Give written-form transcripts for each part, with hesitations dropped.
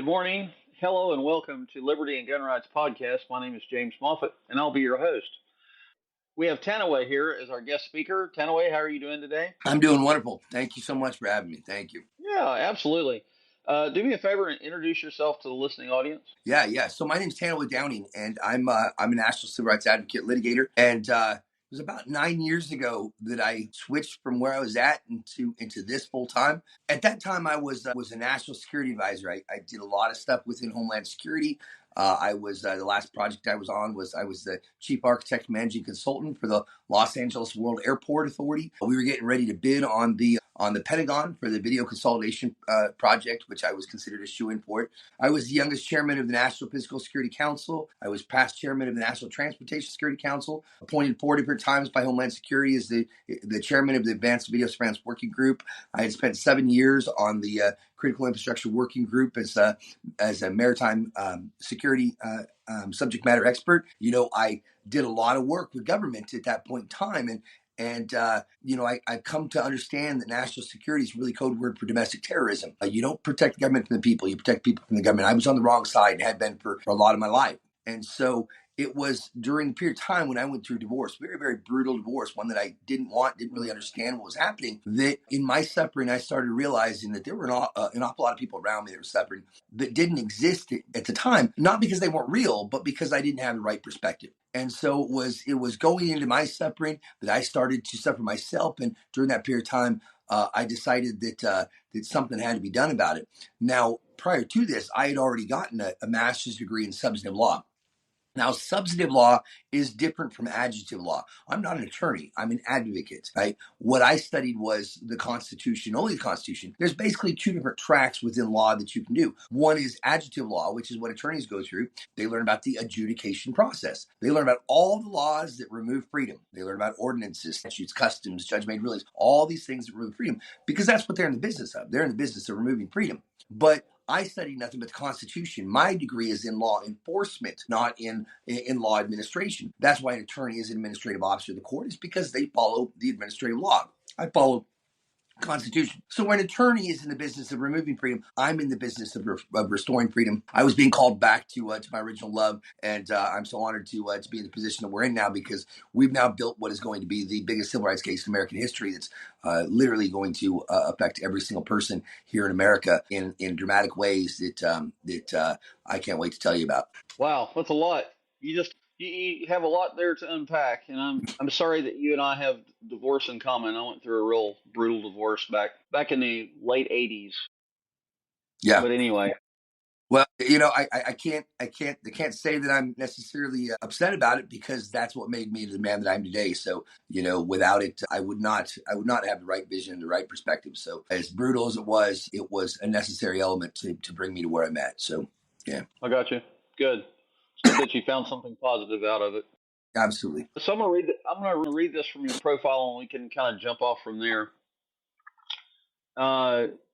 morning. Hello and welcome to Liberty and Gun Rights Podcast. My name is James Moffitt, and I'll be your host. We have Tanawah here as our guest speaker. Tanawah, how are you doing today? I'm doing wonderful. Thank you so much for having me. Thank you. Yeah, absolutely. Do me a favor and introduce yourself to the listening audience. Yeah. So my name's Tanawah Downing, and I'm a national civil rights advocate litigator. And it was about 9 years ago that I switched from where I was at into this full time. At that time, I was a national security advisor. I did a lot of stuff within Homeland Security. I was the last project I was on was I was the chief architect managing consultant for the Los Angeles World Airport Authority. We were getting ready to bid on the Pentagon for the video consolidation project, which I was considered a shoe-in for it. I was the youngest chairman of the National Physical Security Council. I was past chairman of the National Transportation Security Council, appointed 4 different times by Homeland Security as the chairman of the Advanced Video Surveillance Working Group. I had spent 7 years on the Critical Infrastructure Working Group as a maritime security subject matter expert. I did a lot of work with government at that point in time, and I've come to understand that national security is really code word for domestic terrorism. You don't protect the government from the people; you protect people from the government. I was on the wrong side and had been for a lot of my life, and so it was during the period of time when I went through divorce, very, very brutal divorce, one that I didn't really understand what was happening, that in my suffering, I started realizing that there were an awful lot of people around me that were suffering that didn't exist at the time, not because they weren't real, but because I didn't have the right perspective. And so it was going into my suffering that I started to suffer myself. And during that period of time, I decided that something had to be done about it. Now, prior to this, I had already gotten a master's degree in substantive law. Now, substantive law is different from adjective law. I'm not an attorney. I'm an advocate, right? What I studied was the Constitution, only the Constitution. There's basically 2 different tracks within law that you can do. One is adjective law, which is what attorneys go through. They learn about the adjudication process. They learn about all the laws that remove freedom. They learn about ordinances, statutes, customs, judge-made rulings, all these things that remove freedom, because that's what they're in the business of. They're in the business of removing freedom. But I studied nothing but the Constitution. My degree is in law enforcement, not in law administration. That's why an attorney is an administrative officer of the court, is because they follow the administrative law. I follow Constitution. So when an attorney is in the business of removing freedom, I'm in the business of restoring freedom. I was being called back to my original love, and I'm so honored to be in the position that we're in now, because we've now built what is going to be the biggest civil rights case in American history. That's literally going to affect every single person here in America in dramatic ways that I can't wait to tell you about. Wow, that's a lot. You have a lot there to unpack, and I'm sorry that you and I have divorce in common. I went through a real brutal divorce back in the late '80s. Yeah. But anyway. Well, I can't say that I'm necessarily upset about it, because that's what made me the man that I am today. So, without it, I would not have the right vision and the right perspective. So, as brutal as it was a necessary element to bring me to where I'm at. So, yeah. I got you. Good. It's good that you found something positive out of it. Absolutely. So I'm gonna read this from your profile, and we can kind of jump off from there.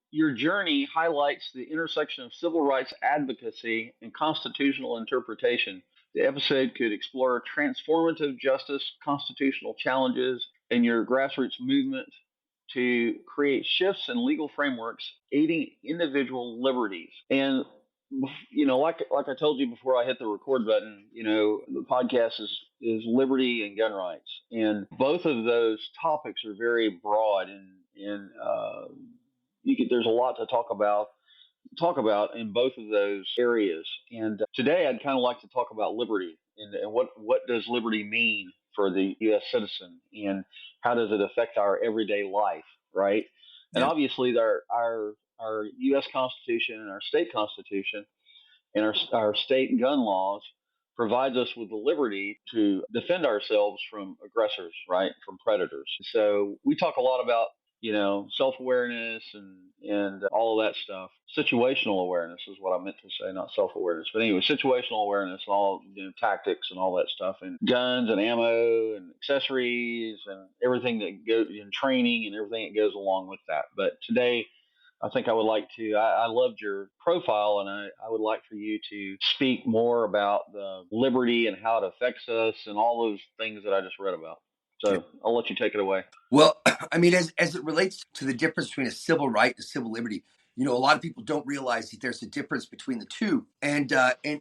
Your journey highlights the intersection of civil rights advocacy and constitutional interpretation. The episode could explore transformative justice, constitutional challenges, and your grassroots movement to create shifts in legal frameworks aiding individual liberties. And like I told you before I hit the record button, the podcast is liberty and gun rights, and both of those topics are very broad, and there's a lot to talk about in both of those areas. And today I'd kind of like to talk about liberty, and what does liberty mean for the U.S. citizen, and how does it affect our everyday life, right? Yeah. And obviously our U.S. Constitution and our state constitution and our state gun laws provides us with the liberty to defend ourselves from aggressors, right? From predators. So we talk a lot about, self-awareness and all of that stuff. Situational awareness is what I meant to say, not self-awareness. But anyway, situational awareness, all, tactics and all that stuff, and guns and ammo and accessories and everything that goes in training and everything that goes along with that. But today, I think I would like to. I loved your profile, and I would like for you to speak more about the liberty and how it affects us and all those things that I just read about. So I'll let you take it away. Well, I mean, as it relates to the difference between a civil right and a civil liberty, A lot of people don't realize that there's a difference between the two, and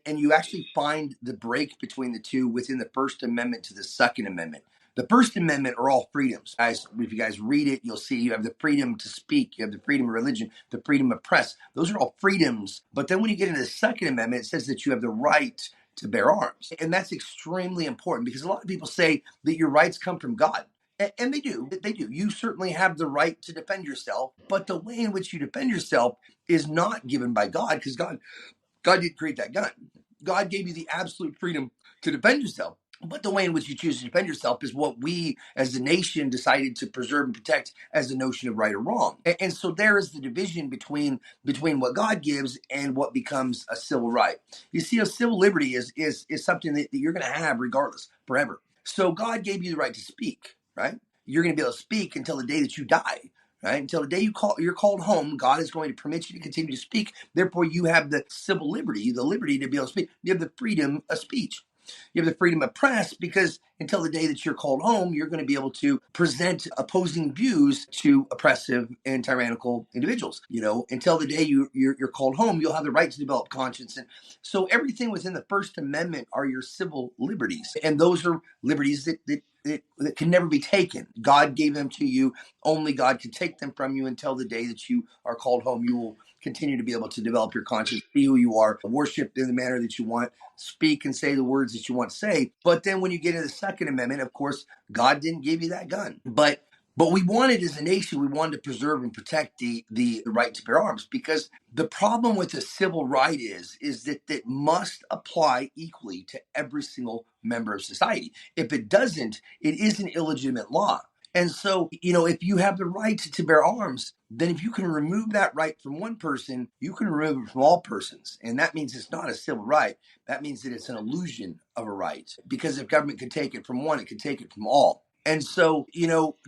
you actually find the break between the two within the First Amendment to the Second Amendment. The First Amendment are all freedoms. Guys, if you guys read it, you'll see you have the freedom to speak, you have the freedom of religion, the freedom of press. Those are all freedoms. But then when you get into the Second Amendment, it says that you have the right to bear arms. And that's extremely important because a lot of people say that your rights come from God. And they do. They do. You certainly have the right to defend yourself, but the way in which you defend yourself is not given by God, because God didn't create that gun. God gave you the absolute freedom to defend yourself. But the way in which you choose to defend yourself is what we as a nation decided to preserve and protect as the notion of right or wrong. And so there is the division between what God gives and what becomes a civil right. You see, a civil liberty is something that you're going to have regardless, forever. So God gave you the right to speak, right? You're going to be able to speak until the day that you die. Right? Until the day you're called home, God is going to permit you to continue to speak. Therefore, you have the civil liberty, the liberty to be able to speak. You have the freedom of speech. You have the freedom of press because until the day that you're called home, you're going to be able to present opposing views to oppressive and tyrannical individuals. Until the day you're called home, you'll have the right to develop conscience. And so everything within the First Amendment are your civil liberties. And those are liberties that can never be taken. God gave them to you. Only God can take them from you until the day that you are called home. You will continue to be able to develop your conscience, be who you are, worship in the manner that you want, speak and say the words that you want to say. But then when you get into the Second Amendment, of course, God didn't give you that gun. But we wanted, as a nation, we wanted to preserve and protect the right to bear arms, because the problem with the civil right is that it must apply equally to every single member of society. If it doesn't, it is an illegitimate law. And so, if you have the right to bear arms, then if you can remove that right from one person, you can remove it from all persons. And that means it's not a civil right. That means that it's an illusion of a right. Because if government could take it from one, it could take it from all. And so,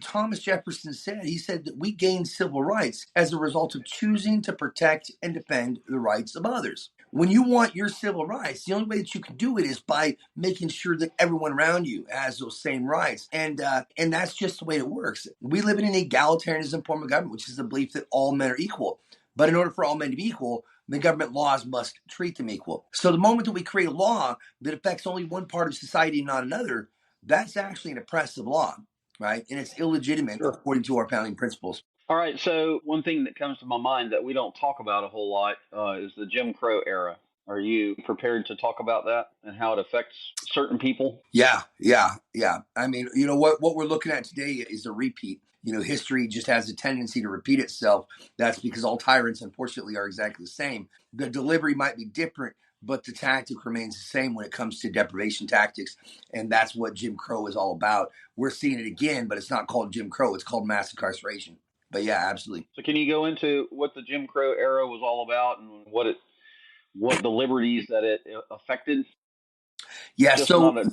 Thomas Jefferson said that we gain civil rights as a result of choosing to protect and defend the rights of others. When you want your civil rights, the only way that you can do it is by making sure that everyone around you has those same rights. And that's just the way it works. We live in an egalitarianism form of government, which is the belief that all men are equal. But in order for all men to be equal, the government laws must treat them equal. So the moment that we create a law that affects only one part of society and not another, that's actually an oppressive law, right? And it's illegitimate Sure. according to our founding principles. All right. So one thing that comes to my mind that we don't talk about a whole lot is the Jim Crow era. Are you prepared to talk about that and how it affects certain people? Yeah. I mean, what we're looking at today is a repeat. History just has a tendency to repeat itself. That's because all tyrants, unfortunately, are exactly the same. The delivery might be different, but the tactic remains the same when it comes to deprivation tactics. And that's what Jim Crow is all about. We're seeing it again, but it's not called Jim Crow. It's called mass incarceration. But yeah, absolutely. So can you go into what the Jim Crow era was all about and what the liberties that it affected? Yeah. Just not So a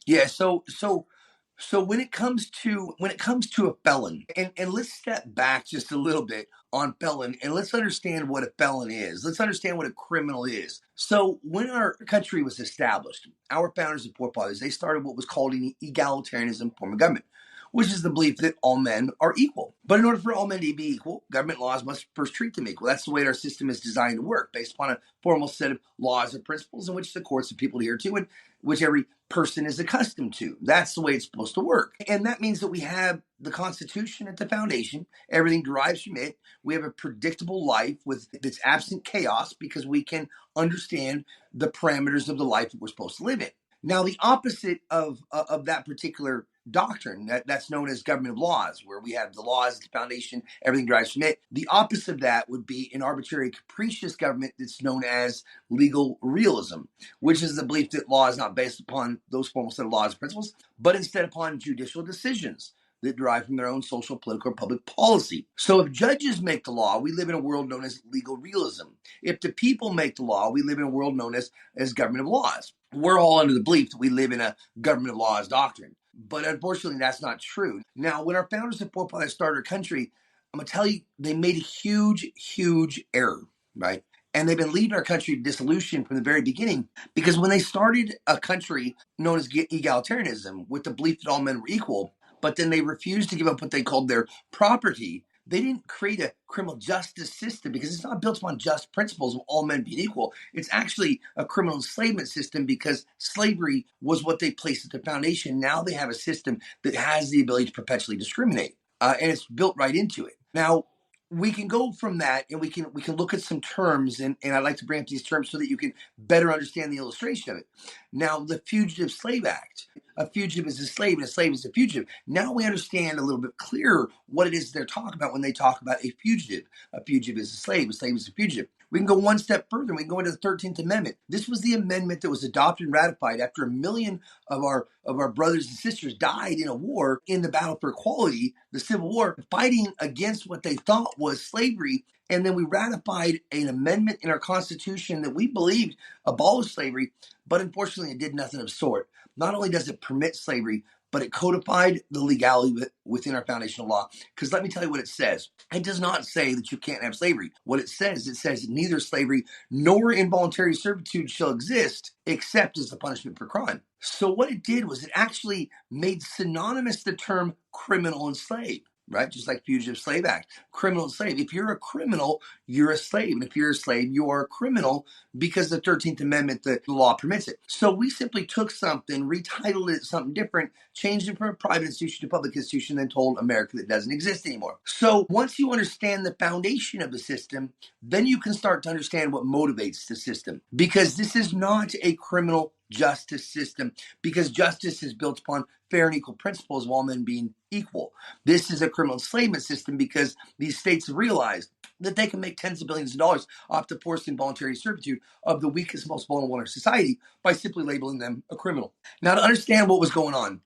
Yeah, so when it comes to a felon, and let's step back just a little bit on felon, and let's understand what a felon is. Let's understand what a criminal is. So when our country was established, our founders and forefathers, they started what was called an egalitarianism form of government, which is the belief that all men are equal. But in order for all men to be equal, government laws must first treat them equal. That's the way our system is designed to work, based upon a formal set of laws and principles in which the courts and people adhere to, and which every person is accustomed to. That's the way it's supposed to work. And that means that we have the Constitution at the foundation. Everything derives from it. We have a predictable life with its absent chaos because we can understand the parameters of the life that we're supposed to live in. Now, the opposite of that particular doctrine, that's known as government of laws, where we have the laws at the foundation, everything derives from it. The opposite of that would be an arbitrary, capricious government that's known as legal realism, which is the belief that law is not based upon those formal set of laws and principles, but instead upon judicial decisions that derive from their own social, political, or public policy. So if judges make the law, we live in a world known as legal realism. If the people make the law, we live in a world known as government of laws. We're all under the belief that we live in a government of laws doctrine. But unfortunately, that's not true. Now, when our founders and forefathers started our country, I'm going to tell you, they made a huge, huge error, right? And they've been leading our country to dissolution from the very beginning, because when they started a country known as egalitarianism with the belief that all men were equal, but then they refused to give up what they called their property, They didn't create a criminal justice system because it's not built upon just principles of all men being equal. It's actually a criminal enslavement system because slavery was what they placed at the foundation. Now they have a system that has the ability to perpetually discriminate, and it's built right into it. Now, we can go from that and we can look at some terms, and I'd like to bring up these terms so that you can better understand the illustration of it. Now, the Fugitive Slave Act. A fugitive is a slave and a slave is a fugitive. Now we understand a little bit clearer what it is they're talking about when they talk about a fugitive. A fugitive is a slave is a fugitive. We can go one step further. We can go into the 13th Amendment. This was the amendment that was adopted and ratified after 1 million of our brothers and sisters died in a war, in the battle for equality, the Civil War, fighting against what they thought was slavery. And then we ratified an amendment in our Constitution that we believed abolished slavery, but unfortunately it did nothing of the sort. Not only does it permit slavery, but it codified the legality within our foundational law. Because let me tell you what it says. It does not say that you can't have slavery. What it says neither slavery nor involuntary servitude shall exist except as the punishment for crime. So what it did was it actually made synonymous the term criminal and slave. Right? Just like Fugitive Slave Act, criminal and slave. If you're a criminal, you're a slave. And if you're a slave, you are a criminal because the 13th Amendment, the law permits it. So we simply took something, retitled it something different, changed it from a private institution to public institution, then told America that it doesn't exist anymore. So once you understand the foundation of the system, then you can start to understand what motivates the system. Because this is not a criminal justice system, because justice is built upon fair and equal principles of all men being equal. This is a criminal enslavement system because these states have realized that they can make tens of billions of dollars off the forced involuntary servitude of the weakest, most vulnerable in our society by simply labeling them a criminal. Now, to understand what was going on,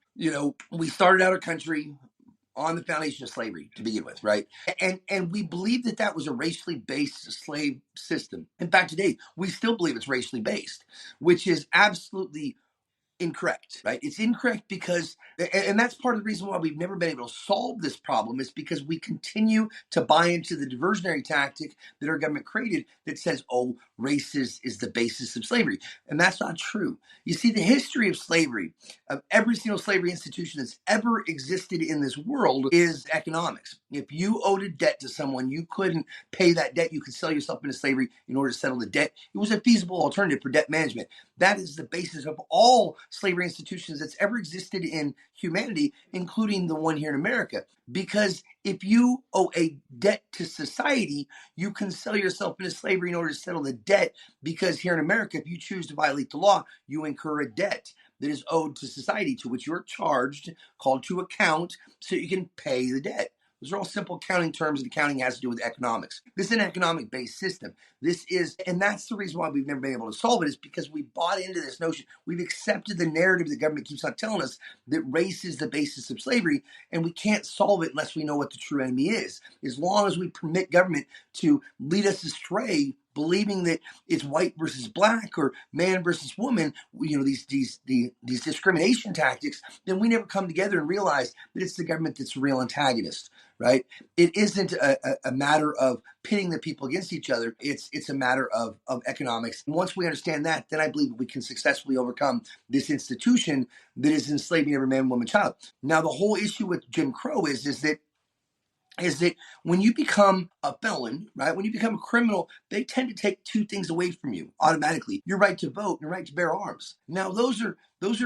we started out our country on the foundation of slavery to begin with, right? And we believe that was a racially based slave system. In fact, today, we still believe it's racially based, which is absolutely incorrect, right? It's incorrect because, and that's part of the reason why we've never been able to solve this problem, is because we continue to buy into the diversionary tactic that our government created that says, oh, race is the basis of slavery. And that's not true. You see, the history of slavery, of every single slavery institution that's ever existed in this world, is economics. If you owed a debt to someone, you couldn't pay that debt. You could sell yourself into slavery in order to settle the debt. It was a feasible alternative for debt management. That is the basis of all slavery institutions that's ever existed in humanity, including the one here in America. Because if you owe a debt to society, you can sell yourself into slavery in order to settle the debt. Because here in America, if you choose to violate the law, you incur a debt that is owed to society, to which you're charged, called to account, so you can pay the debt. Those are all simple accounting terms, and accounting has to do with economics. This is an economic-based system. And that's the reason why we've never been able to solve it, is because we bought into this notion. We've accepted the narrative the government keeps on telling us that race is the basis of slavery, and we can't solve it unless we know what the true enemy is. As long as we permit government to lead us astray, believing that it's white versus black or man versus woman, these discrimination tactics, then we never come together and realize that it's the government that's the real antagonist, right? It isn't a matter of pitting the people against each other. It's a matter of economics. And once we understand that, then I believe we can successfully overcome this institution that is enslaving every man, woman, child. Now, the whole issue with Jim Crow is that when you become a felon, right, when you become a criminal, they tend to take two things away from you automatically: your right to vote and your right to bear arms. Now, those are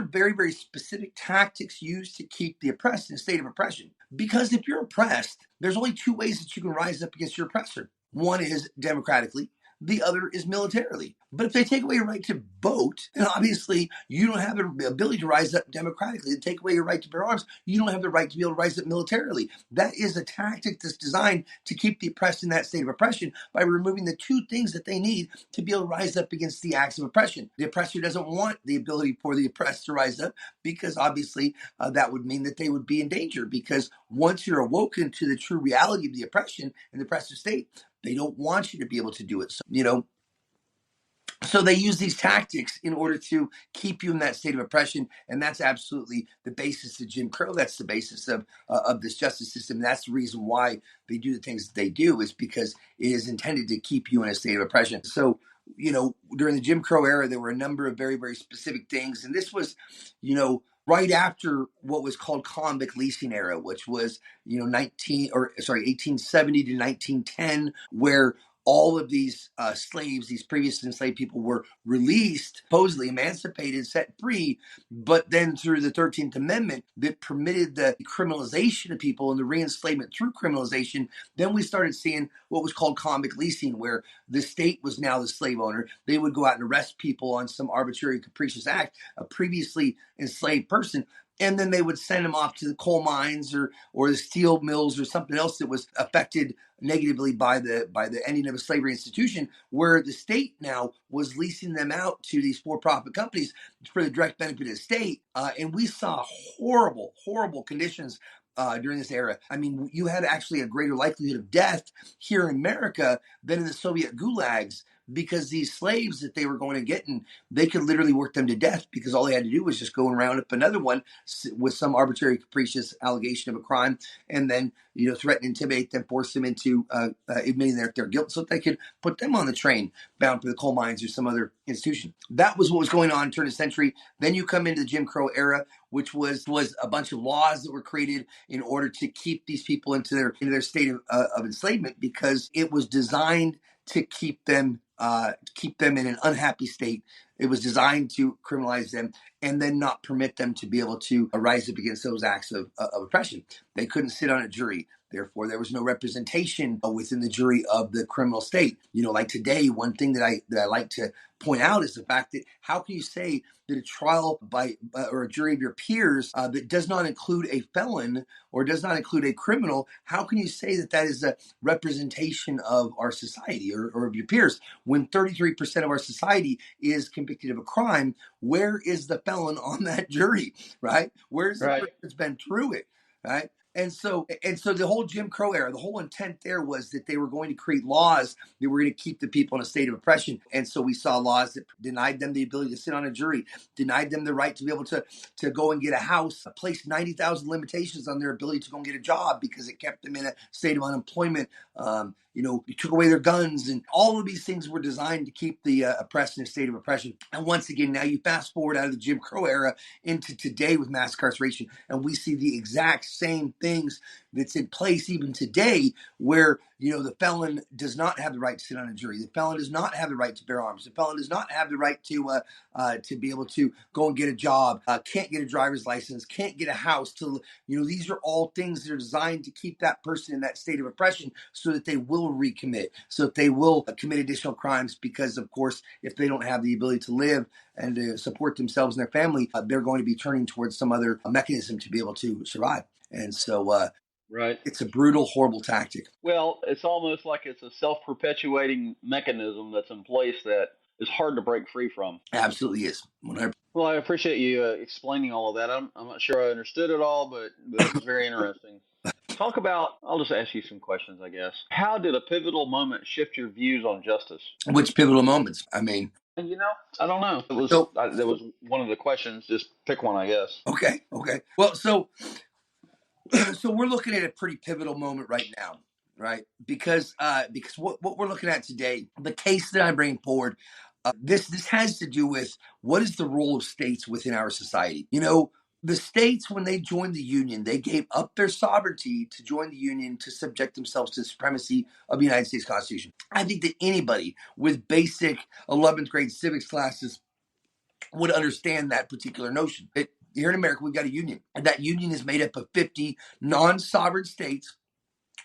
very, very specific tactics used to keep the oppressed in a state of oppression. Because if you're oppressed, there's only two ways that you can rise up against your oppressor. One is democratically, the other is militarily. But if they take away your right to vote, then obviously you don't have the ability to rise up democratically. They take away your right to bear arms, you don't have the right to be able to rise up militarily. That is a tactic that's designed to keep the oppressed in that state of oppression by removing the two things that they need to be able to rise up against the acts of oppression. The oppressor doesn't want the ability for the oppressed to rise up, because obviously that would mean that they would be in danger, because once you're awoken to the true reality of the oppression and the oppressive state, they don't want you to be able to do it. So they use these tactics in order to keep you in that state of oppression, and that's absolutely the basis of Jim Crow. That's the basis of this justice system. That's the reason why they do the things that they do, is because it is intended to keep you in a state of oppression. So, during the Jim Crow era, there were a number of very, very specific things, and this was, right after what was called convict leasing era, which was 1870 to 1910, where all of these slaves, these previously enslaved people, were released, supposedly emancipated, set free. But then through the 13th Amendment that permitted the criminalization of people and the re-enslavement through criminalization, then we started seeing what was called convict leasing, where the state was now the slave owner. They would go out and arrest people on some arbitrary, capricious act, a previously enslaved person, and then they would send them off to the coal mines or the steel mills or something else that was affected negatively by the ending of a slavery institution, where the state now was leasing them out to these for-profit companies for the direct benefit of the state. And we saw horrible conditions during this era. I mean, you had actually a greater likelihood of death here in America than in the Soviet gulags, because these slaves that they were going to get, and they could literally work them to death, because all they had to do was just go and round up another one with some arbitrary, capricious allegation of a crime, and then threaten, intimidate them, force them into admitting their guilt, so that they could put them on the train bound for the coal mines or some other institution. That was what was going on turn of the century. Then you come into the Jim Crow era, which was a bunch of laws that were created in order to keep these people into their state of enslavement, because it was designed to keep them in an unhappy state. It was designed to criminalize them and then not permit them to be able to rise up against those acts of oppression. They couldn't sit on a jury. Therefore, there was no representation within the jury of the criminal state. Like today, one thing that I like to point out is the fact that how can you say that a trial by or a jury of your peers that does not include a felon or does not include a criminal, how can you say that that is a representation of our society or of your peers, when 33% of our society is convicted of a crime? Where is the felon on that jury, right? Where's the person that's been through it, right? And so the whole Jim Crow era, the whole intent there was that they were going to create laws that were going to keep the people in a state of oppression. And so we saw laws that denied them the ability to sit on a jury, denied them the right to be able to go and get a house, placed 90,000 limitations on their ability to go and get a job because it kept them in a state of unemployment. You took away their guns, and all of these things were designed to keep the oppressed in a state of oppression. And once again, now you fast forward out of the Jim Crow era into today with mass incarceration, and we see the exact same things that's in place even today, where the felon does not have the right to sit on a jury. The felon does not have the right to bear arms. The felon does not have the right to be able to go and get a job, can't get a driver's license, can't get a house. These are all things that are designed to keep that person in that state of oppression, so that they will recommit, so that they will commit additional crimes, because, of course, if they don't have the ability to live and to support themselves and their family, they're going to be turning towards some other mechanism to be able to survive. And so it's a brutal, horrible tactic. Well, it's almost like it's a self-perpetuating mechanism that's in place that is hard to break free from. Absolutely is. 100%. Well, I appreciate you explaining all of that. I'm not sure I understood it all, but it was very interesting. Talk about, I'll just ask you some questions, I guess. How did a pivotal moment shift your views on justice? Which pivotal moments? I mean, I don't know. That was one of the questions. Just pick one, I guess. Okay. Well, so we're looking at a pretty pivotal moment right now, right? Because what we're looking at today, the case that I'm bringing forward, this has to do with what is the role of states within our society. The states, when they joined the Union, they gave up their sovereignty to join the Union, to subject themselves to the supremacy of the United States Constitution. I think that anybody with basic 11th grade civics classes would understand that particular notion. Here in America, we've got a union, and that union is made up of 50 non-sovereign states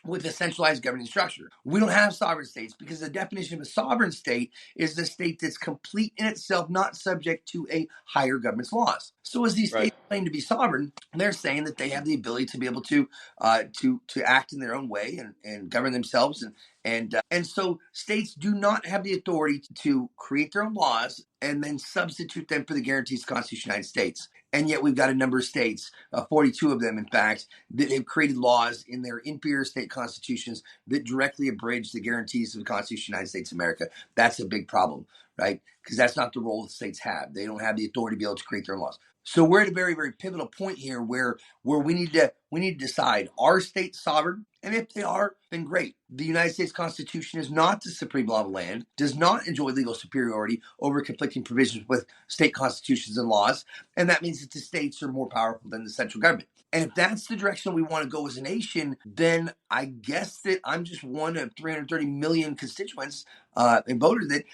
with a centralized governing structure. We don't have sovereign states, because the definition of a sovereign state is the state that's complete in itself, not subject to a higher government's laws. So as these states claim to be sovereign, they're saying that they have the ability to be able to act in their own way and govern themselves, and so states do not have the authority to create their own laws and then substitute them for the guarantees of the Constitution of the United States. And yet we've got a number of states, 42 of them, in fact, that have created laws in their inferior state constitutions that directly abridge the guarantees of the Constitution of the United States of America. That's a big problem, right? Because that's not the role that states have. They don't have the authority to be able to create their own laws. So we're at a very, very pivotal point here where we need to decide, are states sovereign? And if they are, then great. The United States Constitution is not the supreme law of the land, does not enjoy legal superiority over conflicting provisions with state constitutions and laws, and that means that the states are more powerful than the central government. And if that's the direction we want to go as a nation, then I guess that I'm just one of 330 million constituents and voters that,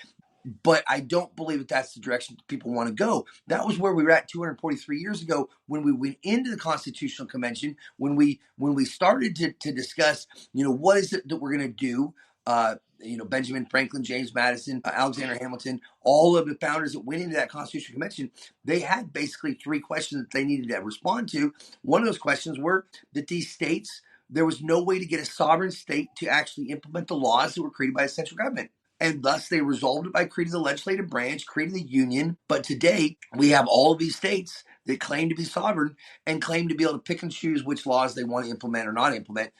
but I don't believe that that's the direction people want to go. That was where we were at 243 years ago when we went into the Constitutional Convention, when we started to discuss, what is it that we're going to do. Benjamin Franklin, James Madison, Alexander Hamilton, all of the founders that went into that Constitutional Convention, they had basically three questions that they needed to respond to. One of those questions were that these states, there was no way to get a sovereign state to actually implement the laws that were created by the central government. And thus they resolved it by creating the legislative branch, creating the union. But today we have all of these states that claim to be sovereign and claim to be able to pick and choose which laws they want to implement or not implement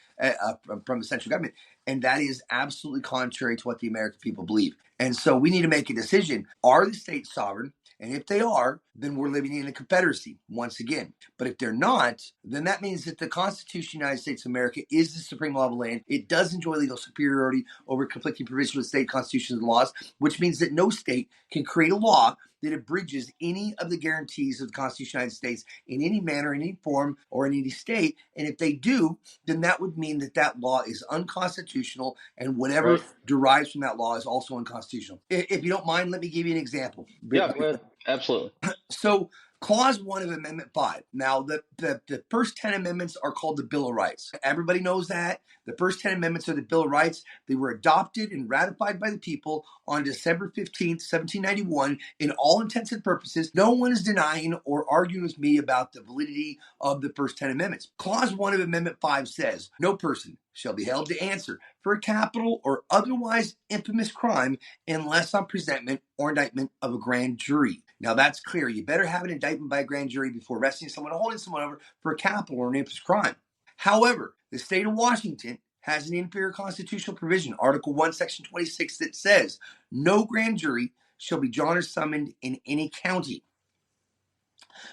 from the central government. And that is absolutely contrary to what the American people believe. And so we need to make a decision. Are the states sovereign? And if they are, then we're living in a confederacy once again. But if they're not, then that means that the Constitution of the United States of America is the supreme law of the land. It does enjoy legal superiority over conflicting provisions of state constitutions and laws, which means that no state can create a law that abridges any of the guarantees of the Constitution of the United States in any manner, in any form, or in any state. And if they do, then that would mean that that law is unconstitutional, and whatever Right. derives from that law is also unconstitutional. If you don't mind, let me give you an example. Yeah, go ahead. Absolutely. So, Clause 1 of Amendment 5. Now, the first 10 amendments are called the Bill of Rights. Everybody knows that. The first 10 amendments are the Bill of Rights. They were adopted and ratified by the people on December 15th, 1791. In all intents and purposes, no one is denying or arguing with me about the validity of the first 10 amendments. Clause 1 of Amendment 5 says, no person shall be held to answer for a capital or otherwise infamous crime unless on presentment or indictment of a grand jury. Now that's clear. You better have an indictment by a grand jury before arresting someone or holding someone over for a capital or an infamous crime. However, the state of Washington has an inferior constitutional provision, Article 1, Section 26, that says no grand jury shall be drawn or summoned in any county.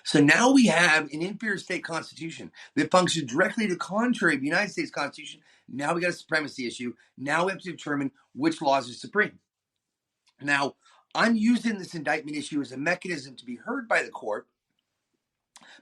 So now we have an inferior state constitution that functions directly to the contrary of the United States Constitution. Now we got a supremacy issue. Now we have to determine which laws are supreme. Now, I'm using this indictment issue as a mechanism to be heard by the court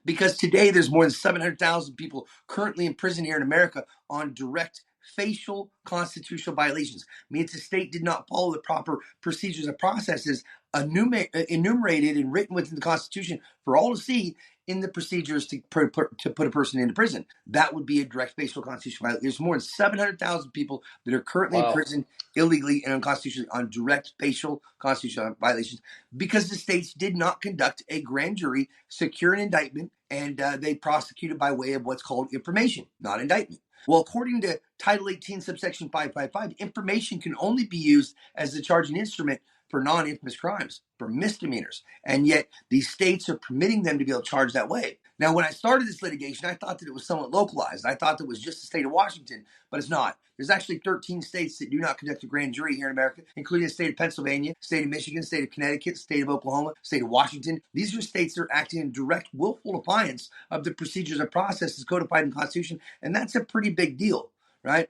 because today there's more than 700,000 people currently in prison here in America on direct facial constitutional violations. Means the state did not follow the proper procedures and processes enumerated and written within the Constitution for all to see in the procedures to put a person into prison. That would be a direct facial constitutional violation. There's more than 700,000 people that are currently in prison illegally and unconstitutionally on direct facial constitutional violations because the states did not conduct a grand jury, secure an indictment, and they prosecuted by way of what's called information, not indictment. Well, according to Title 18, subsection 555, information can only be used as the charging instrument for non-infamous crimes, for misdemeanors. And yet these states are permitting them to be able to charge that way. Now, when I started this litigation, I thought that it was somewhat localized. I thought that it was just the state of Washington, but it's not. There's actually 13 states that do not conduct a grand jury here in America, including the state of Pennsylvania, state of Michigan, state of Connecticut, state of Oklahoma, state of Washington. These are states that are acting in direct willful defiance of the procedures and processes codified in the Constitution, and that's a pretty big deal. Right?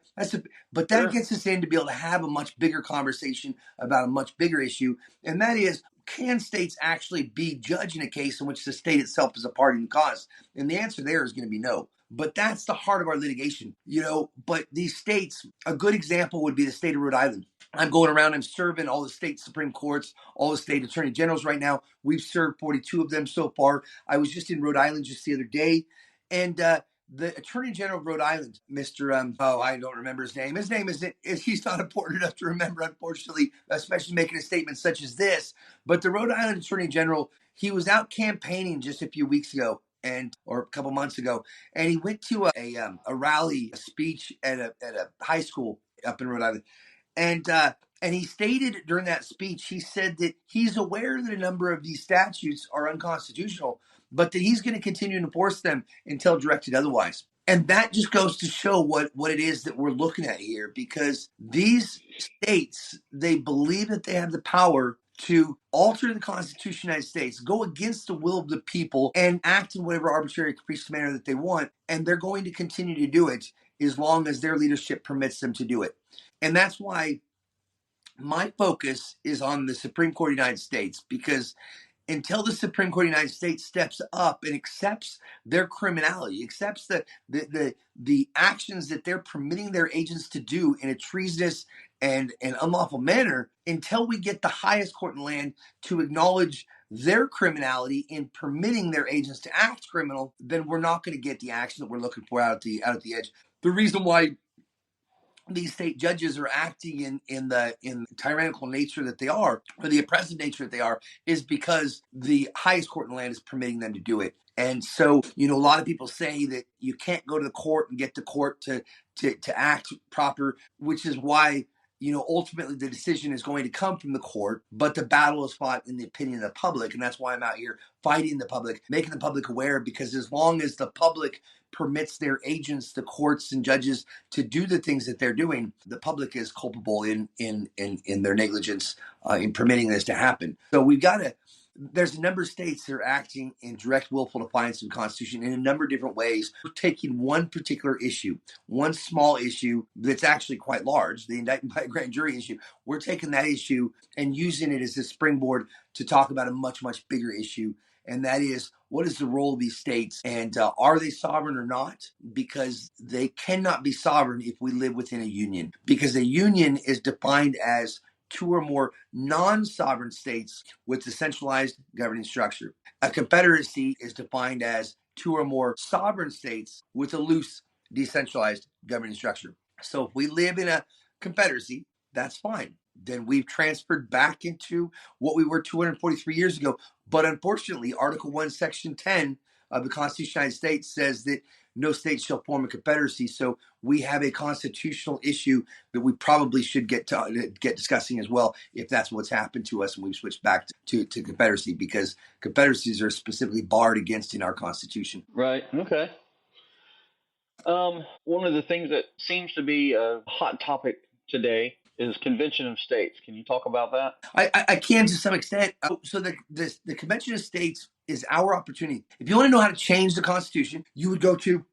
But that gets us in to be able to have a much bigger conversation about a much bigger issue, and that is, can states actually be judged in a case in which the state itself is a party in the cause? And the answer there is going to be no. But that's the heart of our litigation, But these states, a good example would be the state of Rhode Island. I'm going around, I'm serving all the state Supreme Courts, all the state attorney generals right now. We've served 42 of them so far. I was just in Rhode Island just the other day, and the Attorney General of Rhode Island, Mr. I don't remember his name. His name he's not important enough to remember, unfortunately, especially making a statement such as this. But the Rhode Island Attorney General, he was out campaigning just a few weeks ago or a couple months ago, and he went to a rally, a speech at a high school up in Rhode Island, and he stated during that speech, he said that he's aware that a number of these statutes are unconstitutional, but that he's going to continue to enforce them until directed otherwise. And that just goes to show what it is that we're looking at here, because these states, they believe that they have the power to alter the Constitution of the United States, go against the will of the people, and act in whatever arbitrary capricious manner that they want. And they're going to continue to do it as long as their leadership permits them to do it. And that's why my focus is on the Supreme Court of the United States, because until the Supreme Court of the United States steps up and accepts their criminality, accepts the actions that they're permitting their agents to do in a treasonous and an unlawful manner, until we get the highest court in the land to acknowledge their criminality in permitting their agents to act criminal, then we're not going to get the action that we're looking for out at the edge. The reason why these state judges are acting in the tyrannical nature that they are, or the oppressive nature that they are, is because the highest court in the land is permitting them to do it. And so, a lot of people say that you can't go to the court and get the court to act proper, which is why, ultimately the decision is going to come from the court, but the battle is fought in the opinion of the public. And that's why I'm out here fighting the public, making the public aware, because as long as the public permits their agents, the courts and judges, to do the things that they're doing, the public is culpable in their negligence in permitting this to happen. So there's a number of states that are acting in direct willful defiance of the Constitution in a number of different ways. We're taking one particular issue, one small issue that's actually quite large, the indictment by a grand jury issue. We're taking that issue and using it as a springboard to talk about a much, much bigger issue. And that is, what is the role of these states, and are they sovereign or not? Because they cannot be sovereign if we live within a union, because a union is defined as two or more non-sovereign states with a centralized governing structure. A confederacy is defined as two or more sovereign states with a loose, decentralized governing structure. So if we live in a confederacy, that's fine. Then we've transferred back into what we were 243 years ago. But unfortunately, Article 1, Section 10 of the Constitution of the United States says that no state shall form a confederacy. So we have a constitutional issue that we probably should get discussing as well, if that's what's happened to us and we've switched back to confederacy, because confederacies are specifically barred against in our Constitution. Right. Okay. One of the things that seems to be a hot topic today is Convention of States. Can you talk about that? I can, to some extent. So the Convention of States is our opportunity. If you want to know how to change the Constitution, you would go to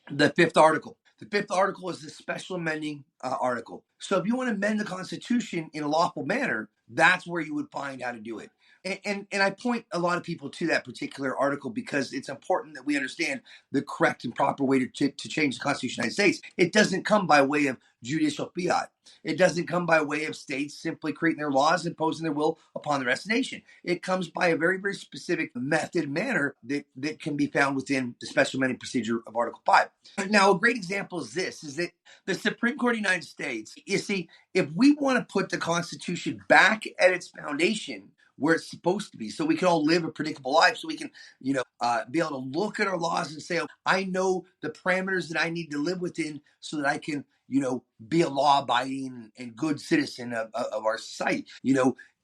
the fifth article. The fifth article is the special amending article. So if you want to amend the Constitution in a lawful manner, that's where you would find how to do it. And I point a lot of people to that particular article because it's important that we understand the correct and proper way to change the Constitution of the United States. It doesn't come by way of judicial fiat. It doesn't come by way of states simply creating their laws and imposing their will upon the rest of the nation. It comes by a very, very specific method, manner that can be found within the special amending procedure of Article 5. Now, a great example is this, is that the Supreme Court of the United States, you see, if we want to put the Constitution back at its foundation where it's supposed to be, so we can all live a predictable life, so we can, be able to look at our laws and say, oh, I know the parameters that I need to live within so that I can, be a law-abiding and good citizen of our society.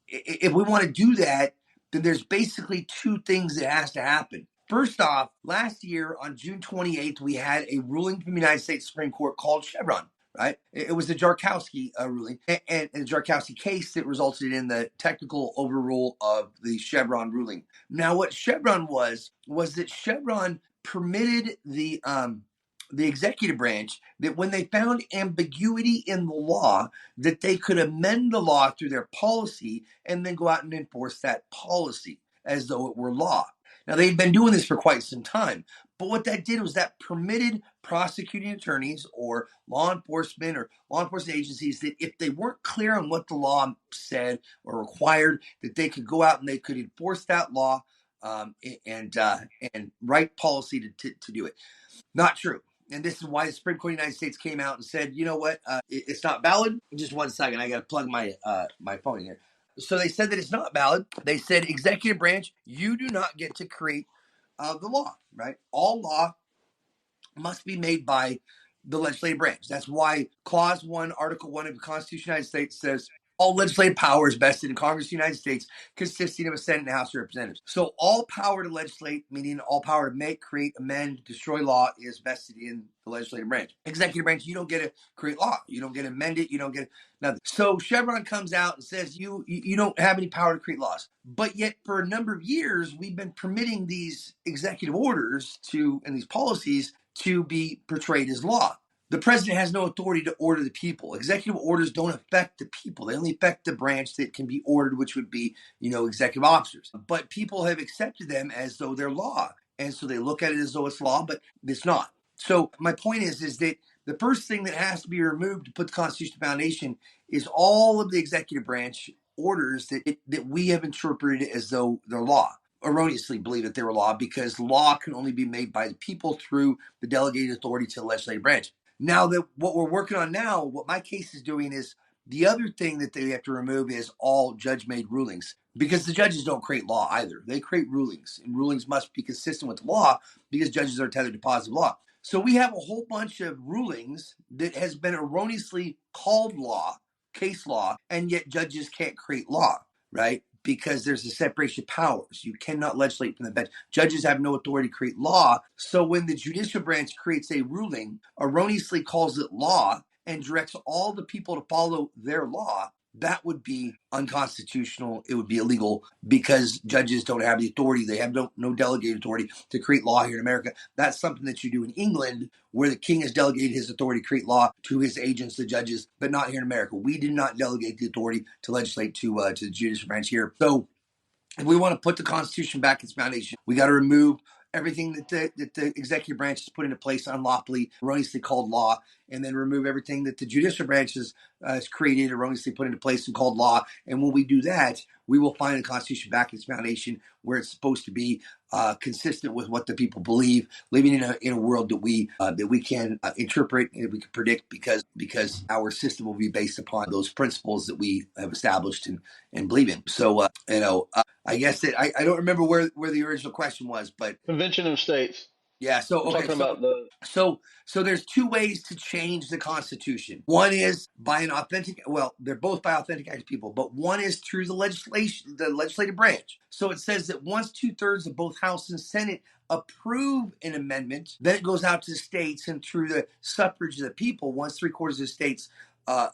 If we want to do that, then there's basically two things that has to happen. First off, last year on June 28th, we had a ruling from the United States Supreme Court called Chevron. Right? It was the Jarkowski ruling and the Jarkowski case that resulted in the technical overrule of the Chevron ruling. Now, what Chevron was that Chevron permitted the executive branch that when they found ambiguity in the law, that they could amend the law through their policy and then go out and enforce that policy as though it were law. Now, they'd been doing this for quite some time, but what that did was that permitted prosecuting attorneys or law enforcement agencies that if they weren't clear on what the law said or required, that they could go out and they could enforce that law and write policy to do it. Not true. And this is why the Supreme Court of the United States came out and said, you know what, it's not valid. Just 1 second, I got to plug my phone in here. So they said that it's not valid. They said, executive branch, you do not get to create the law, right? All law must be made by the legislative branch. That's why Clause 1, Article 1 of the Constitution of the United States says, all legislative power is vested in Congress of the United States, consisting of a Senate and a House of Representatives. So all power to legislate, meaning all power to make, create, amend, destroy law, is vested in the legislative branch. Executive branch, you don't get to create law. You don't get to amend it. You don't get nothing. So Chevron comes out and says you don't have any power to create laws. But yet for a number of years, we've been permitting these executive orders and these policies to be portrayed as law. The president has no authority to order the people. Executive orders don't affect the people. They only affect the branch that can be ordered, which would be, executive officers. But people have accepted them as though they're law. And so they look at it as though it's law, but it's not. So my point is that the first thing that has to be removed to put the Constitution foundation is all of the executive branch orders that we have interpreted as though they're law. Erroneously believe that they were law, because law can only be made by the people through the delegated authority to the legislative branch. Now, that what we're working on now, what my case is doing is, the other thing that they have to remove is all judge-made rulings, because the judges don't create law either. They create rulings, and rulings must be consistent with the law, because judges are tethered to positive law. So we have a whole bunch of rulings that has been erroneously called law, case law, and yet judges can't create law, right? Because there's a separation of powers. You cannot legislate from the bench. Judges have no authority to create law. So when the judicial branch creates a ruling, erroneously calls it law, and directs all the people to follow their law, that would be unconstitutional. It would be illegal, because judges don't have the authority. They have no delegated authority to create law here in America. That's something that you do in England, where the king has delegated his authority to create law to his agents, the judges, but not here in America. We did not delegate the authority to legislate to the judicial branch here. So if we want to put the Constitution back in its foundation, we got to remove everything that the executive branch has put into place unlawfully, erroneously called law, and then remove everything that the judicial branch has created, erroneously put into place and called law. And when we do that, we will find the Constitution back in its foundation, where it's supposed to be, consistent with what the people believe, living in a world that we can interpret and we can predict, because our system will be based upon those principles that we have established and believe in. So I guess that I don't remember where the original question was, but Convention of States. yeah. So We're talking about the. so there's two ways to change the Constitution. One is by an authentic. Well, they're both by authentic acts of people, but one is through the legislative branch. So it says that once 2/3 of both House and Senate approve an amendment, then it goes out to the states, and through the suffrage of the people, once 3/4 of the states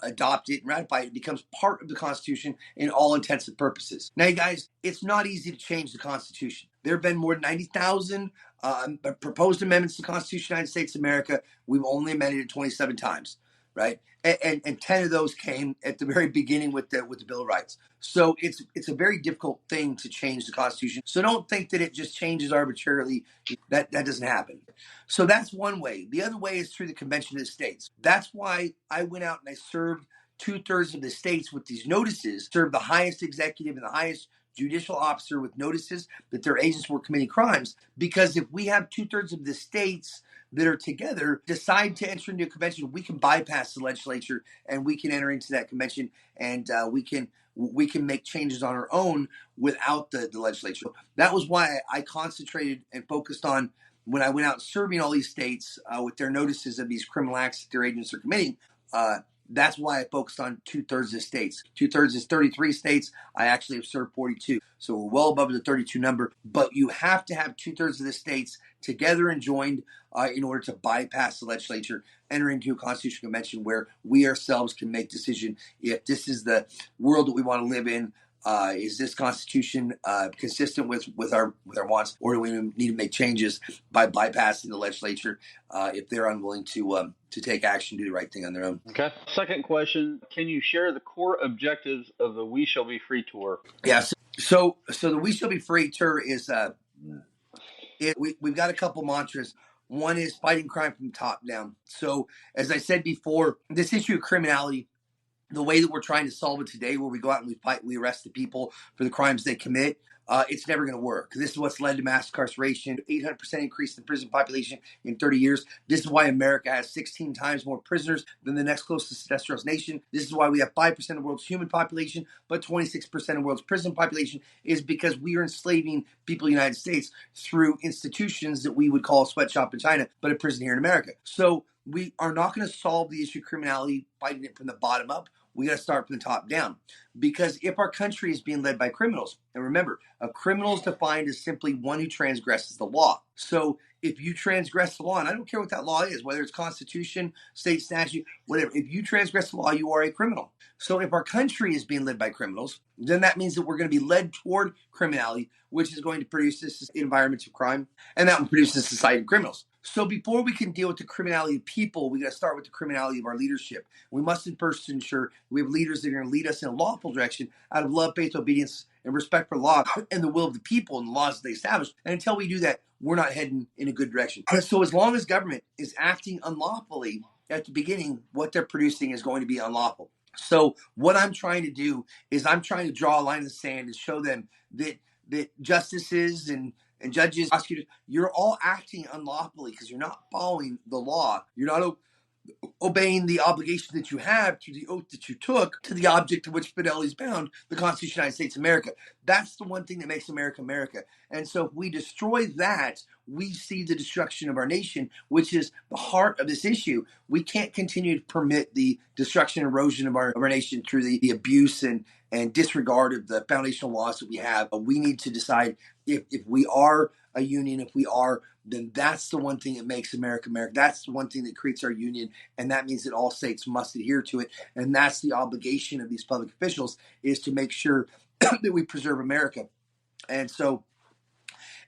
adopt it and ratify it, it becomes part of the Constitution in all intents and purposes. Now, you guys, it's not easy to change the Constitution. There have been more than 90,000 proposed amendments to the Constitution of the United States of America. We've only amended it 27 times, right? And 10 of those came at the very beginning with the Bill of Rights. So it's a very difficult thing to change the Constitution. So don't think that it just changes arbitrarily. That doesn't happen. So that's one way. The other way is through the Convention of the States. That's why I went out and I served 2/3 of the states with these notices, served the highest executive and the highest judicial officer with notices that their agents were committing crimes. Because if we have 2/3 of the states that are together decide to enter into a convention, we can bypass the legislature and we can enter into that convention, and we can make changes on our own without the legislature. That was why I concentrated and focused on, when I went out serving all these states with their notices of these criminal acts that their agents are committing. That's why I focused on 2/3 of states. 2/3 is 33 states. I actually have served 42. So we're well above the 32 number. But you have to have 2/3 of the states together and joined in order to bypass the legislature, enter into a constitutional convention where we ourselves can make decision if this is the world that we want to live in. Is this Constitution consistent with our wants, or do we need to make changes by bypassing the legislature if they're unwilling to take action, do the right thing on their own? Okay. Second question: can you share the core objectives of the We Shall Be Free tour? Yeah. So the We Shall Be Free tour is we've got a couple mantras. One is fighting crime from the top down. So as I said before, this issue of criminality, the way that we're trying to solve it today, where we go out and we fight, we arrest the people for the crimes they commit, it's never going to work. This is what's led to mass incarceration, 800% increase in prison population in 30 years. This is why America has 16 times more prisoners than the next closest industrialized nation. This is why we have 5% of the world's human population, but 26% of the world's prison population, is because we are enslaving people in the United States through institutions that we would call a sweatshop in China, but a prison here in America. So we are not going to solve the issue of criminality fighting it from the bottom up. We got to start from the top down, because if our country is being led by criminals, and remember, a criminal is defined as simply one who transgresses the law. So if you transgress the law, and I don't care what that law is, whether it's Constitution, state statute, whatever, if you transgress the law, you are a criminal. So if our country is being led by criminals, then that means that we're going to be led toward criminality, which is going to produce this environment of crime, and that will produce a society of criminals. So before we can deal with the criminality of people, we got to start with the criminality of our leadership. We must first ensure we have leaders that are going to lead us in a lawful direction out of love, faith, obedience, and respect for law and the will of the people and the laws that they establish. And until we do that, we're not heading in a good direction. So as long as government is acting unlawfully at the beginning, what they're producing is going to be unlawful. So what I'm trying to do is I'm trying to draw a line in the sand and show them that justices and judges, prosecutors, you're all acting unlawfully because you're not following the law. You're not obeying the obligation that you have through the oath that you took to the object to which fidelity is bound, the Constitution of the United States of America. That's the one thing that makes America America. And so if we destroy that, we see the destruction of our nation, which is the heart of this issue. We can't continue to permit the destruction and erosion of our nation through the abuse and disregard of the foundational laws that we have. We need to decide if we are a union, if we are, then that's the one thing that makes America America. That's the one thing that creates our union, and that means that all states must adhere to it. And that's the obligation of these public officials, is to make sure that we preserve America. And so,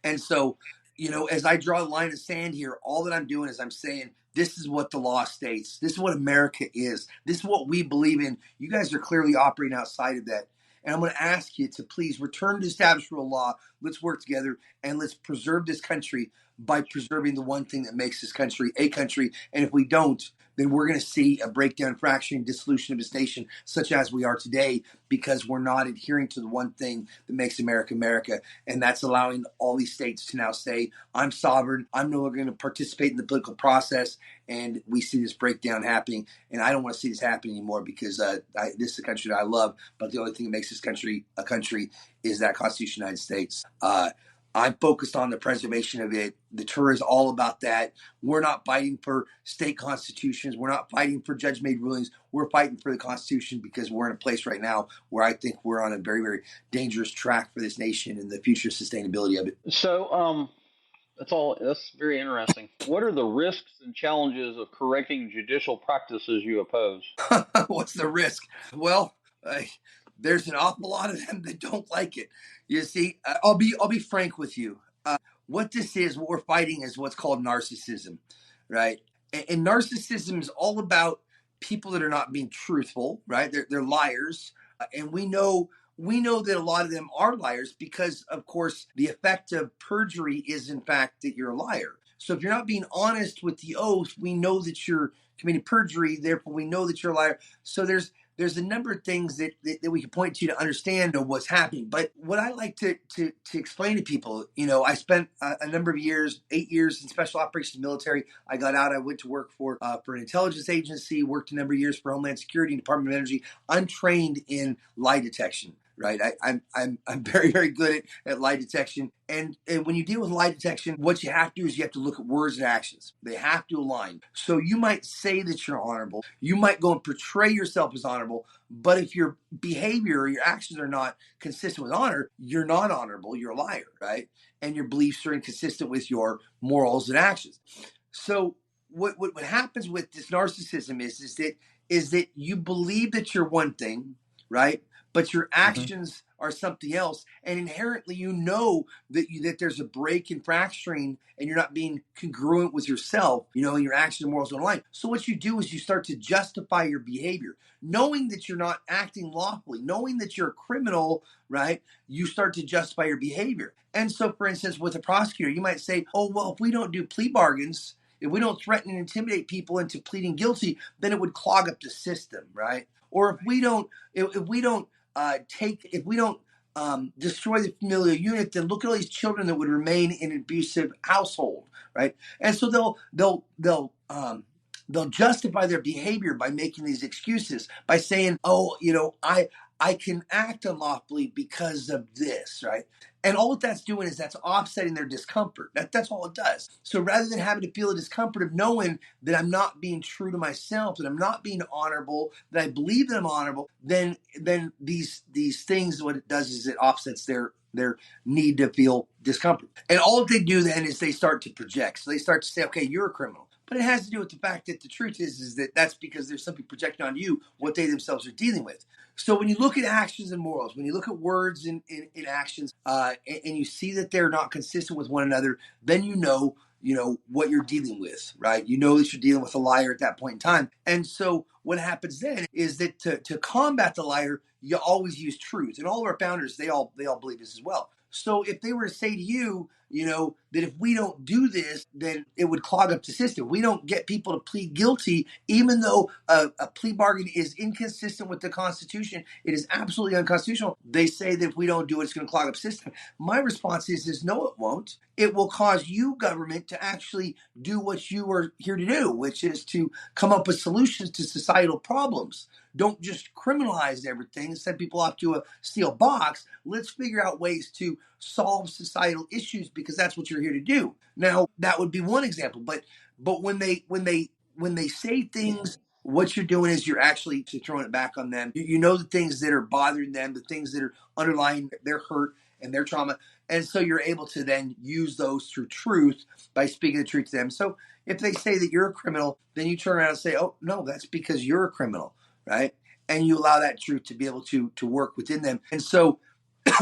as I draw the line of sand here, all that I'm doing is I'm saying this is what the law states. This is what America is. This is what we believe in. You guys are clearly operating outside of that. And I'm going to ask you to please return to established rule of law. Let's work together and let's preserve this country by preserving the one thing that makes this country a country. And if we don't, then we're going to see a breakdown, fracturing, dissolution of this nation, such as we are today, because we're not adhering to the one thing that makes America America. And that's allowing all these states to now say, I'm sovereign. I'm no longer going to participate in the political process. And we see this breakdown happening. And I don't want to see this happen anymore, because this is a country that I love. But the only thing that makes this country a country is that Constitution of the United States. I'm focused on the preservation of it. The tour is all about that. We're not fighting for state constitutions. We're not fighting for judge-made rulings. We're fighting for the Constitution, because we're in a place right now where I think we're on a very, very dangerous track for this nation and the future sustainability of it. So, that's very interesting. What are the risks and challenges of correcting judicial practices you oppose? What's the risk? Well, there's an awful lot of them that don't like it. You see, I'll be frank with you. What this is, what we're fighting, is what's called narcissism, right? And narcissism is all about people that are not being truthful, right? They're liars, and we know that a lot of them are liars, because, of course, the effect of perjury is, in fact, that you're a liar. So if you're not being honest with the oath, we know that you're committing perjury. Therefore, we know that you're a liar. So there's a number of things that we can point to understand what's happening. But what I like to explain to people, I spent a number of years, 8 years in special operations military. I got out. I went to work for an intelligence agency, worked a number of years for Homeland Security and Department of Energy. I'm trained in lie detection. Right, I'm very, very good at lie detection, and when you deal with lie detection, what you have to do is you have to look at words and actions. They have to align. So you might say that you're honorable, you might go and portray yourself as honorable, but if your behavior or your actions are not consistent with honor, you're not honorable. You're a liar, right? And your beliefs are inconsistent with your morals and actions. So what happens with this narcissism is that you believe that you're one thing, right? But your actions are something else, and inherently you know that there's a break in fracturing, and you're not being congruent with yourself, and your actions and morals don't align. So what you do is you start to justify your behavior, knowing that you're not acting lawfully, knowing that you're a criminal, right? You start to justify your behavior. And so, for instance, with a prosecutor, you might say, "Oh, well, if we don't do plea bargains, if we don't threaten and intimidate people into pleading guilty, then it would clog up the system, right? Or if we don't destroy the familial unit, then look at all these children that would remain in an abusive household, right?" And so they'll justify their behavior by making these excuses, by saying, "Oh, I can act unlawfully because of this," right? And all that that's doing is that's offsetting their discomfort. That's all it does. So rather than having to feel the discomfort of knowing that I'm not being true to myself, that I'm not being honorable, that I believe that I'm honorable, then these things, what it does is it offsets their need to feel discomfort. And all they do then is they start to project. So they start to say, "Okay, you're a criminal." But it has to do with the fact that the truth is that that's because there's something projected on you what they themselves are dealing with. So when you look at actions and morals, when you look at words and actions, and you see that they're not consistent with one another, then you know what you're dealing with, right? You know that you're dealing with a liar at that point in time. And so what happens then is that to combat the liar, you always use truth. And all of our founders, they all believe this as well. So if they were to say to you, that if we don't do this, then it would clog up the system. We don't get people to plead guilty, even though a plea bargain is inconsistent with the Constitution. It is absolutely unconstitutional. They say that if we don't do it, it's going to clog up the system. My response is no, it won't. It will cause you, government, to actually do what you are here to do, which is to come up with solutions to societal problems. Don't just criminalize everything and send people off to a steel box. Let's figure out ways to solve societal issues, because that's what you're here to do. Now, that would be one example, but when they say things, what you're doing is you're actually throwing it back on them. You know the things that are bothering them, the things that are underlying their hurt and their trauma, and so you're able to then use those through truth by speaking the truth to them. So if they say that you're a criminal, then you turn around and say, oh no, that's because you're a criminal, right? And you allow that truth to be able to work within them. And so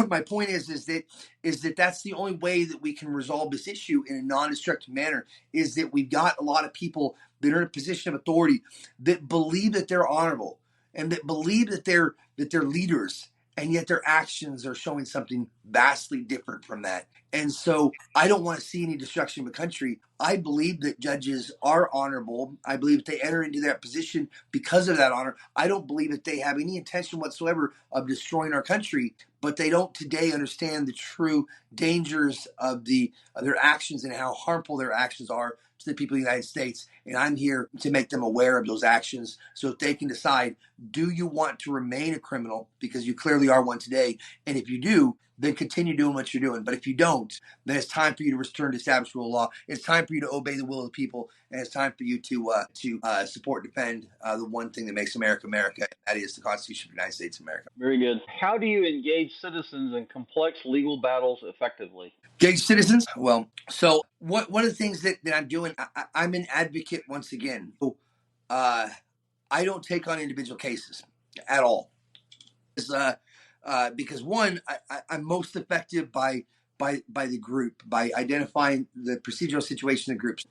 my point is that that's the only way that we can resolve this issue in a non-destructive manner, is that we've got a lot of people that are in a position of authority that believe that they're honorable and that believe that they're leaders, and yet their actions are showing something vastly different from that. And so I don't want to see any destruction of the country. I believe that judges are honorable. I believe that they enter into that position because of that honor. I don't believe that they have any intention whatsoever of destroying our country, but they don't today understand the true dangers of their actions and how harmful their actions are to the people of the United States. And I'm here to make them aware of those actions so that they can decide, do you want to remain a criminal? Because you clearly are one today. And if you do, then continue doing what you're doing. But if you don't, then it's time for you to return to established rule of law. It's time for you to obey the will of the people. And it's time for you to support, defend the one thing that makes America America. And that is the Constitution of the United States of America. Very good. How do you engage citizens in complex legal battles effectively? Engage citizens? Well, so one of the things that I'm doing, I'm an advocate once again. So, I don't take on individual cases at all. Because one, I'm most effective by the group, by identifying the procedural situation in groups.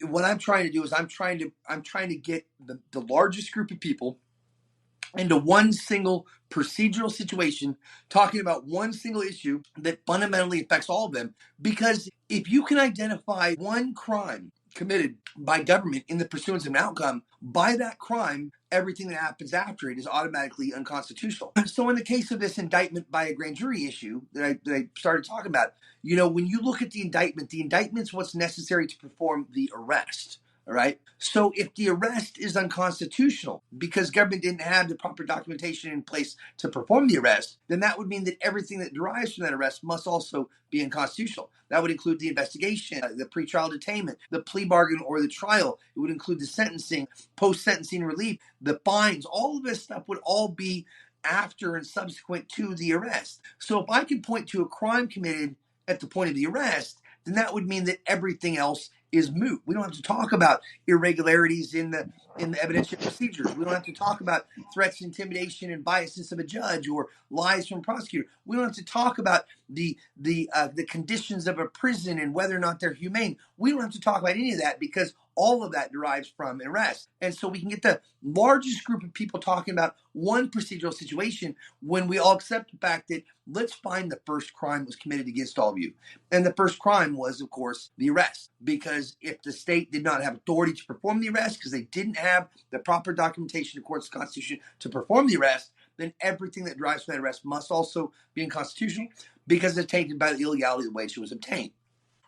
What I'm trying to do is I'm trying to get the largest group of people into one single procedural situation, talking about one single issue that fundamentally affects all of them. Because if you can identify one crime committed by government in the pursuance of an outcome, by that crime, everything that happens after it is automatically unconstitutional. So in the case of this indictment by a grand jury issue that I started talking about, when you look at the indictment's what's necessary to perform the arrest. All right. So if the arrest is unconstitutional because government didn't have the proper documentation in place to perform the arrest, then that would mean that everything that derives from that arrest must also be unconstitutional. That would include the investigation, the pretrial detainment, the plea bargain or the trial. It would include the sentencing, post-sentencing relief, the fines. All of this stuff would all be after and subsequent to the arrest. So if I could point to a crime committed at the point of the arrest, then that would mean that everything else is moot. We don't have to talk about irregularities in the evidentiary procedures. We don't have to talk about threats, intimidation, and biasness of a judge or lies from a prosecutor. We don't have to talk about the conditions of a prison and whether or not they're humane. We don't have to talk about any of that because all of that derives from an arrest. And so we can get the largest group of people talking about one procedural situation when we all accept the fact that let's find the first crime was committed against all of you. And the first crime was, of course, the arrest. Because if the state did not have authority to perform the arrest because they didn't have the proper documentation according to the Constitution to perform the arrest, then everything that derives from that arrest must also be unconstitutional because it's tainted by the illegality of the way it was obtained.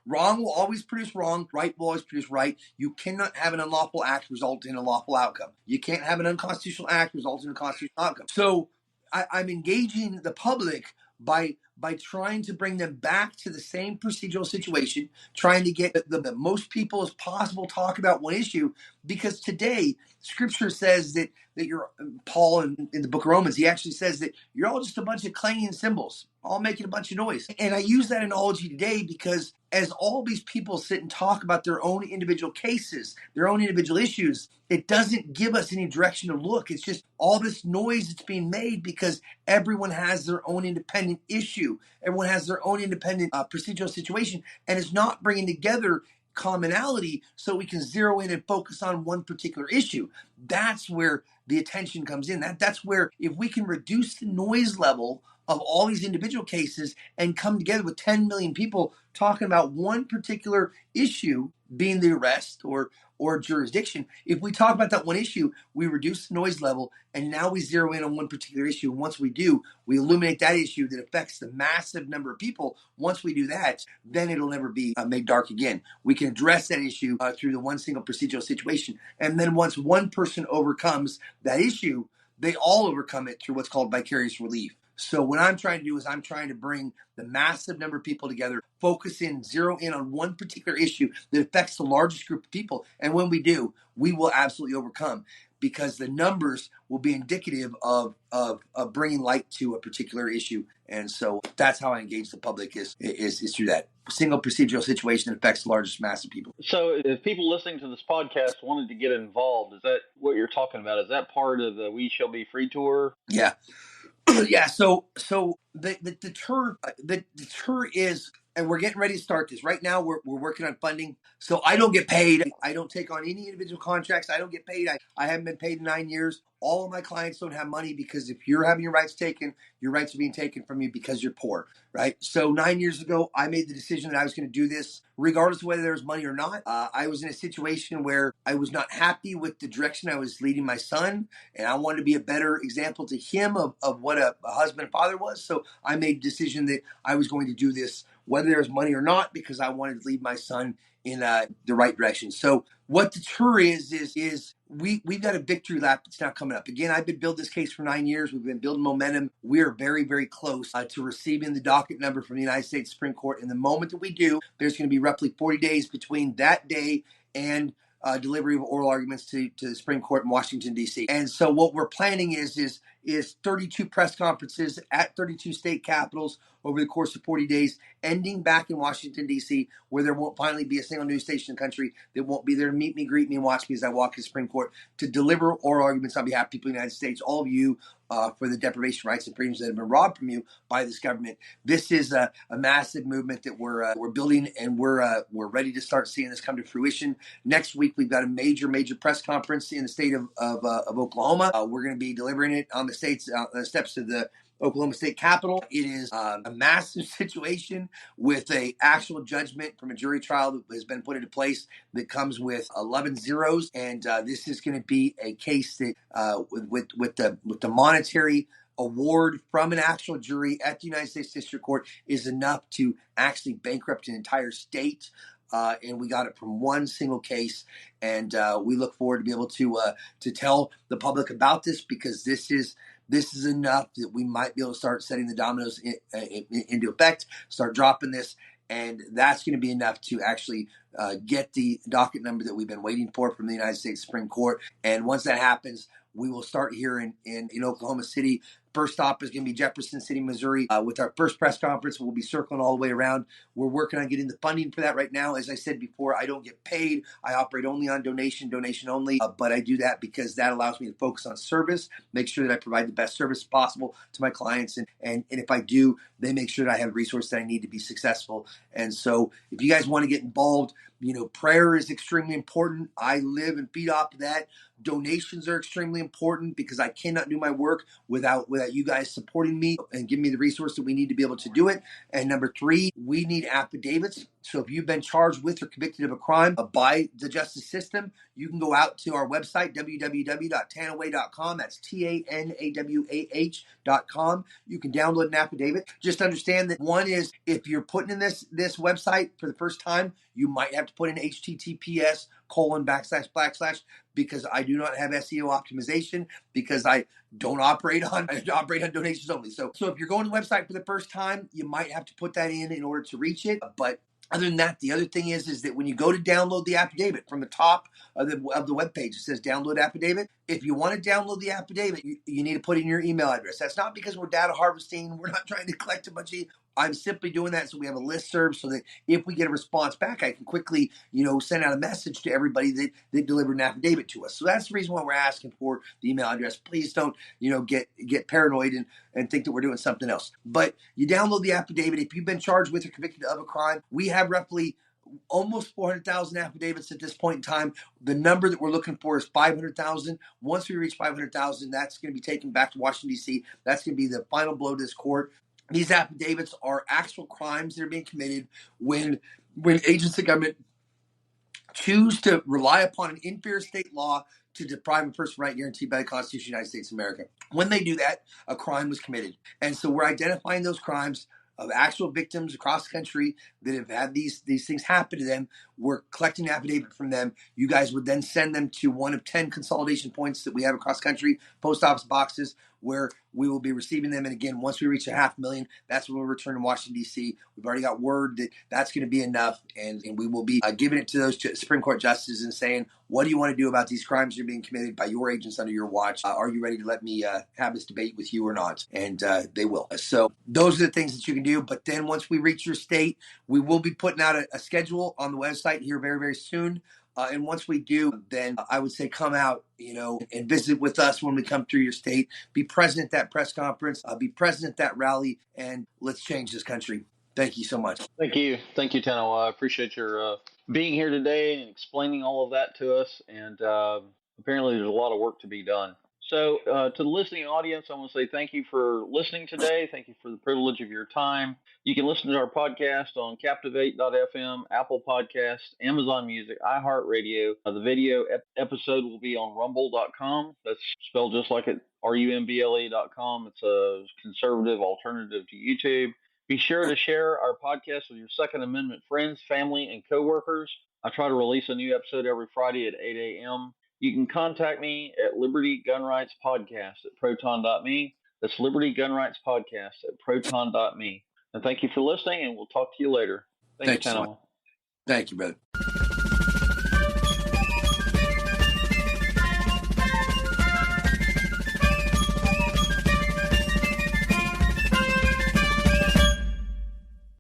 Wrong will always produce wrong. Right will always produce right. You cannot have an unlawful act result in a lawful outcome. You can't have an unconstitutional act result in a constitutional outcome. So I'm engaging the public by trying to bring them back to the same procedural situation, trying to get the most people as possible talk about one issue, because today Scripture says that you're, Paul in the book of Romans, he actually says that you're all just a bunch of clanging cymbals, all making a bunch of noise. And I use that analogy today because as all these people sit and talk about their own individual cases, their own individual issues, it doesn't give us any direction to look. It's just all this noise that's being made because everyone has their own independent issue. Everyone has their own independent procedural situation, and it's not bringing together commonality so we can zero in and focus on one particular issue. That's where the attention comes in. That's where, if we can reduce the noise level of all these individual cases and come together with 10 million people talking about one particular issue, being the arrest or jurisdiction. If we talk about that one issue, we reduce the noise level, and now we zero in on one particular issue. And once we do, we illuminate that issue that affects the massive number of people. Once we do that, then it'll never be made dark again. We can address that issue through the one single procedural situation. And then once one person overcomes that issue, they all overcome it through what's called vicarious relief. So what I'm trying to do is I'm trying to bring the massive number of people together, focus in, zero in on one particular issue that affects the largest group of people. And when we do, we will absolutely overcome, because the numbers will be indicative of bringing light to a particular issue. And so that's how I engage the public is through that single procedural situation that affects the largest mass of people. So, if people listening to this podcast wanted to get involved, is that what you're talking about? Is that part of the We Shall Be Free tour? Yeah. Yeah, so the tour is, and we're getting ready to start this right now. We're working on funding, so I don't get paid. I don't take on any individual contracts. I don't get paid. I haven't been paid in 9 years. All of my clients don't have money, because if you're having your rights taken, your rights are being taken from you because you're poor, right? So 9 years ago, I made the decision that I was going to do this regardless of whether there was money or not. I was in a situation where I was not happy with the direction I was leading my son, and I wanted to be a better example to him of what a husband and father was. So I made a decision that I was going to do this whether there was money or not, because I wanted to lead my son in the right direction. So what the tour is we've got a victory lap that's now coming up. Again, I've been building this case for 9 years. We've been building momentum. We are very, very close to receiving the docket number from the United States Supreme Court. And the moment that we do, there's going to be roughly 40 days between that day and delivery of oral arguments to the Supreme Court in Washington, D.C. And so what we're planning is 32 press conferences at 32 state capitals over the course of 40 days, ending back in Washington, D.C., where there won't finally be a single news station in the country that won't be there to meet me, greet me, and watch me as I walk to the Supreme Court to deliver oral arguments on behalf of people in the United States, all of you, for the deprivation of rights and freedoms that have been robbed from you by this government. This is a massive movement that we're building, and we're ready to start seeing this come to fruition. Next week, we've got a major press conference in the state of Oklahoma. We're going to be delivering it on the steps of the Oklahoma State Capitol. It is a massive situation with a actual judgment from a jury trial that has been put into place that comes with 11 zeros, and this is going to be a case that with the monetary award from an actual jury at the United States District Court is enough to actually bankrupt an entire state. And we got it from one single case, and we look forward to be able to tell the public about this, because this is enough that we might be able to start setting the dominoes into effect, start dropping this, and that's going to be enough to actually get the docket number that we've been waiting for from the United States Supreme Court. And once that happens, we will start here in Oklahoma City. First stop is going to be Jefferson City, Missouri. With our first press conference, we'll be circling all the way around. We're working on getting the funding for that right now. As I said before, I don't get paid. I operate only on donation only. But I do that because that allows me to focus on service, make sure that I provide the best service possible to my clients. And if I do, they make sure that I have resources that I need to be successful. And so if you guys want to get involved, prayer is extremely important. I live and feed off of that. Donations are extremely important, because I cannot do my work without you guys supporting me and giving me the resource that we need to be able to do it. And number 3, we need affidavits. So if you've been charged with or convicted of a crime by the justice system, you can go out to our website, www.tanawah.com. That's TANAWAH.com. You can download an affidavit. Just understand that one is, if you're putting in this website for the first time, you might have to put in https:// because I do not have SEO optimization, because I operate on donations only. So if you're going to the website for the first time, you might have to put that in order to reach it. But other than that, the other thing is that when you go to download the affidavit, from the top of the webpage, it says download affidavit. If you want to download the affidavit, you need to put in your email address. That's not because we're data harvesting. We're not trying to collect a bunch of. I'm simply doing that so we have a listserv, so that if we get a response back, I can quickly, send out a message to everybody that delivered an affidavit to us. So that's the reason why we're asking for the email address. Please don't, get paranoid and think that we're doing something else. But you download the affidavit. If you've been charged with or convicted of a crime, we have roughly almost 400,000 affidavits at this point in time. The number that we're looking for is 500,000. Once we reach 500,000, that's going to be taken back to Washington, D.C. That's going to be the final blow to this court. These affidavits are actual crimes that are being committed when agents of government choose to rely upon an inferior state law to deprive a person right guaranteed by the Constitution of the United States of America. When they do that, a crime was committed. And so we're identifying those crimes of actual victims across the country that have had these things happen to them. We're collecting affidavit from them. You guys would then send them to one of 10 consolidation points that we have across the country, post office boxes, where we will be receiving them. And again, once we reach 500,000, that's when we'll return to Washington, D.C. We've already got word that that's going to be enough. And we will be giving it to those Supreme Court justices and saying, what do you want to do about these crimes that are being committed by your agents under your watch? Are you ready to let me have this debate with you or not? And they will. So those are the things that you can do. But then once we reach your state, we will be putting out a schedule on the website here very, very soon. And once we do, then I would say come out, and visit with us when we come through your state. Be present at that press conference. Be present at that rally, and let's change this country. Thank you so much. Thank you, Tanawah. I appreciate your being here today and explaining all of that to us. And apparently, there's a lot of work to be done. So, to the listening audience, I want to say thank you for listening today. Thank you for the privilege of your time. You can listen to our podcast on Captivate.fm, Apple Podcasts, Amazon Music, iHeartRadio. The video episode will be on Rumble.com. That's spelled just like it, rumble.com. It's a conservative alternative to YouTube. Be sure to share our podcast with your Second Amendment friends, family, and coworkers. I try to release a new episode every Friday at 8 a.m. You can contact me at Liberty Gun Rights Podcast at proton.me. That's Liberty Gun Rights Podcast at proton.me. And thank you for listening, and we'll talk to you later. Thanks, Thank you so much. Tanawah. Thank you, brother.